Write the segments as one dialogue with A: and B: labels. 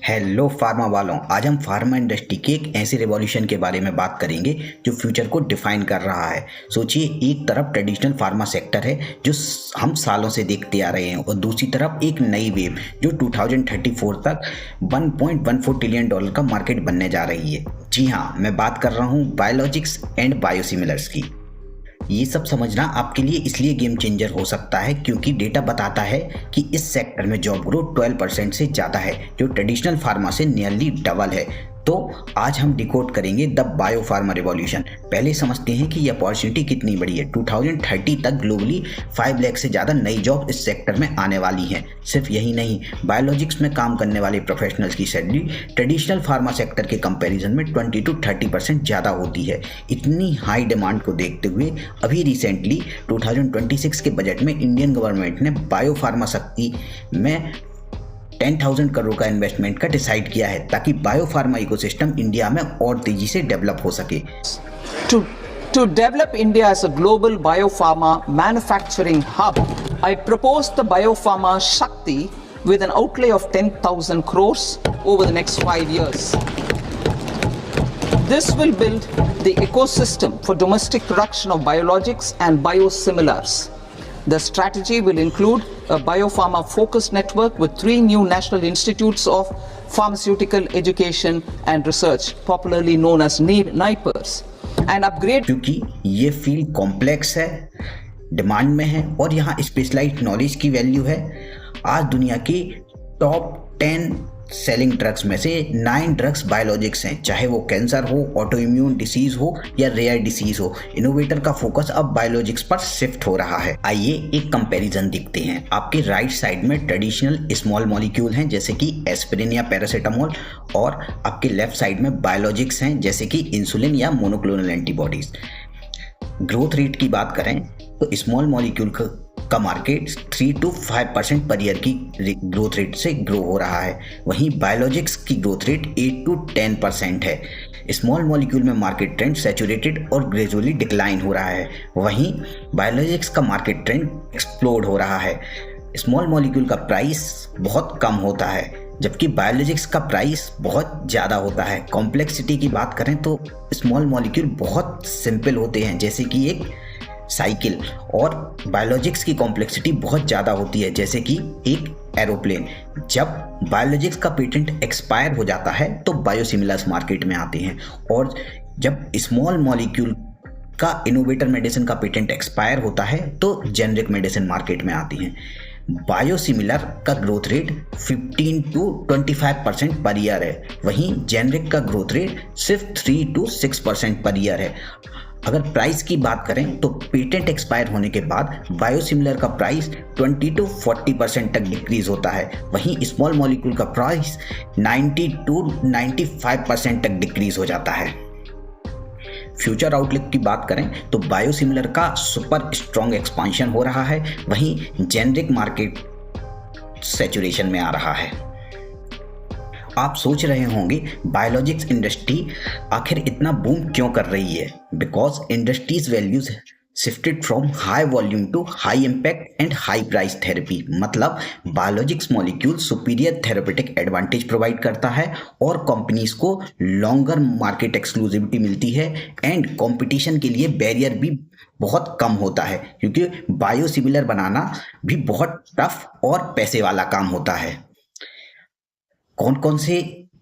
A: Hello pharma वालों, आज हम फार्मा इंडस्ट्री के एक ऐसे रिवॉल्यूशन के बारे में बात करेंगे जो फ्यूचर को डिफाइन कर रहा है। सोचिए, एक तरफ ट्रेडिशनल फार्मा सेक्टर है जो हम सालों से देखते आ रहे हैं और दूसरी तरफ एक नई वेव जो 2034 तक $1.14 ट्रिलियन का मार्केट बनने जा रही है। जी हाँ, मैं बात कर रहा हूँ बायोलॉजिक्स एंड बायोसिमिलर्स की। ये सब समझना आपके लिए इसलिए गेम चेंजर हो सकता है क्योंकि डेटा बताता है कि इस सेक्टर में जॉब ग्रोथ 12% से ज़्यादा है, जो ट्रेडिशनल फार्मा से नियरली डबल है। तो आज हम डिकोड करेंगे द बायो फार्मा रिवॉल्यूशन। पहले समझते हैं कि ये अपॉर्चुनिटी कितनी बड़ी है। 2030 तक ग्लोबली 5 लाख से ज़्यादा नई जॉब इस सेक्टर में आने वाली हैं। सिर्फ यही नहीं, बायोलॉजिक्स में काम करने वाले प्रोफेशनल्स की सैलरी ट्रेडिशनल फार्मा सेक्टर के कंपैरिजन में 20 to 30% ज़्यादा होती है। इतनी हाई डिमांड को देखते हुए अभी रिसेंटली 2026 के बजट में इंडियन गवर्नमेंट ने बायो फार्मा शक्ति में 10,000 करोड़ का इन्वेस्टमेंट का डिसाइड किया है ताकि बायो फार्मा इकोसिस्टम इंडिया में और तेजी से डेवलप हो सके।
B: To develop India as a global biopharma manufacturing hub, I propose the Biopharma Shakti with an outlay of 10,000 crores over the next 5 years. This will build the ecosystem for domestic production of biologics and biosimilars. The strategy will include a biopharma focused network with 3 new national institutes of pharmaceutical education and research, popularly known as NIPERS, and upgrade।
A: क्योंकि ये field complex है, demand में है और यहाँ specialised knowledge की value है। आज दुनिया की टॉप 10 सेलिंग ड्रग्स में से 9 ड्रग्स बायोलॉजिक्स हैं, चाहे वो कैंसर हो, ऑटो इम्यून डिसीज हो या रेयर डिसीज हो। इनोवेटर का फोकस अब बायोलॉजिक्स पर शिफ्ट हो रहा है। आइए एक कंपैरिजन देखते हैं। आपके राइट साइड में ट्रेडिशनल स्मॉल मॉलिक्यूल हैं जैसे कि एस्पिरिन या पैरासीटामोल, और आपके लेफ्ट साइड में बायोलॉजिक्स हैं जैसे कि इंसुलिन या मोनोक्लोनल एंटीबॉडीज। ग्रोथ रेट की बात करें तो स्मॉल मॉलिक्यूल का मार्केट 3 to 5% पर ईयर की ग्रोथ रेट से ग्रो हो रहा है, वहीं बायोलॉजिक्स की ग्रोथ रेट 8 to 10% है। स्मॉल मॉलिक्यूल में मार्केट ट्रेंड सैचुरेटेड और ग्रेजुअली डिक्लाइन हो रहा है, वहीं बायोलॉजिक्स का मार्केट ट्रेंड एक्सप्लोड हो रहा है। स्मॉल मॉलिक्यूल का प्राइस बहुत कम होता है जबकि बायोलॉजिक्स का प्राइस बहुत ज़्यादा होता है। कॉम्प्लेक्सिटी की बात करें तो स्मॉल मॉलिक्यूल बहुत सिंपल होते हैं जैसे कि एक साइकिल, और बायोलॉजिक्स की कॉम्प्लेक्सिटी बहुत ज़्यादा होती है जैसे कि एक एरोप्लेन। जब बायोलॉजिक्स का पेटेंट एक्सपायर हो जाता है तो बायोसिमिलर्स मार्केट में आते हैं, और जब स्मॉल मॉलिक्यूल का इनोवेटर मेडिसिन का पेटेंट एक्सपायर होता है तो जेनरिक मेडिसिन मार्केट में आती हैं। बायोसिमिलर का growth rate 15 to 25% per year है, वहीं जेनरिक का ग्रोथ रेट सिर्फ 3 to 6% पर ईयर है। अगर प्राइस की बात करें तो पेटेंट एक्सपायर होने के बाद बायोसिमिलर का प्राइस 20 to 40% तक डिक्रीज होता है, वहीं स्मॉल मॉलिक्यूल का प्राइस 90 to 95% तक डिक्रीज हो जाता है। फ्यूचर आउटलुक की बात करें तो बायोसिमिलर का सुपर स्ट्रॉन्ग एक्सपांशन हो रहा है, वहीं जेनरिक मार्केट सैचुरेशन में आ रहा है। आप सोच रहे होंगे बायोलॉजिक्स इंडस्ट्री आखिर इतना बूम क्यों कर रही है? Because industries values shifted from high volume to high impact and high price therapy. मतलब biologics molecule superior therapeutic advantage provide करता है और कंपनीज को लॉन्गर मार्केट एक्सक्लूसिविटी मिलती है, एंड कंपटीशन के लिए बैरियर भी बहुत कम होता है क्योंकि बायोसिमिलर बनाना भी बहुत टफ और पैसे वाला काम होता है। कौन कौन से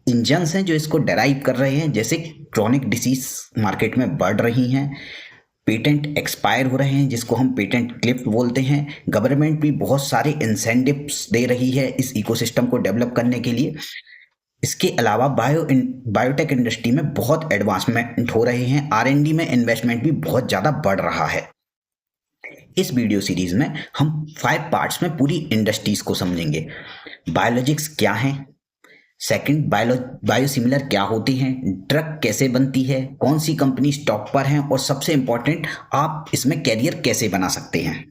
A: इंजन्स हैं जो इसको डेराइव कर रहे हैं? जैसे क्रॉनिक डिसीज मार्केट में बढ़ रही हैं, पेटेंट एक्सपायर हो रहे हैं जिसको हम पेटेंट क्लिफ बोलते हैं, गवर्नमेंट भी बहुत सारे इंसेंटिव्स दे रही है इस इकोसिस्टम को डेवलप करने के लिए। इसके अलावा बायोटेक इंडस्ट्री में बहुत एडवांसमेंट हो रहे हैं, R&D में इन्वेस्टमेंट भी बहुत ज़्यादा बढ़ रहा है। इस वीडियो सीरीज में हम 5 पार्ट्स में पूरी इंडस्ट्रीज को समझेंगे। बायोलॉजिक्स क्या है, सेकंड बायोसिमिलर क्या होती हैं, ड्रग कैसे बनती है, कौन सी कंपनी टॉप पर हैं, और सबसे इंपॉर्टेंट आप इसमें कैरियर कैसे बना सकते हैं।